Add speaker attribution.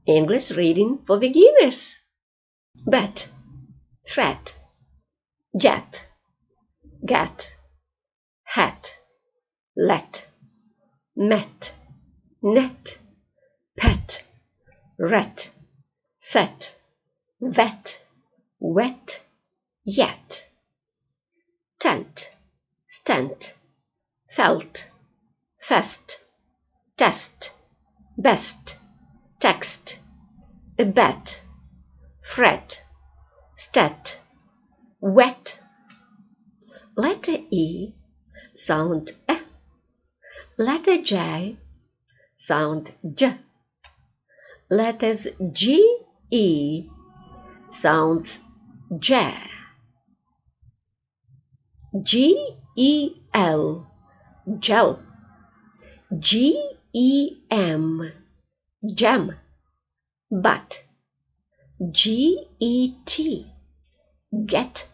Speaker 1: English reading for beginners. Bet, fret, jet, get, hat, let, met, net, pet, ret, set, vet, wet, yet, tent, stent, felt, fest, test, best, text, bet, fret, stat, wet. Letter E sound E. Letter J sound J. Letters G, E sounds J. G, E, L, gel. G, E, M, gem. But. G, E, T, get.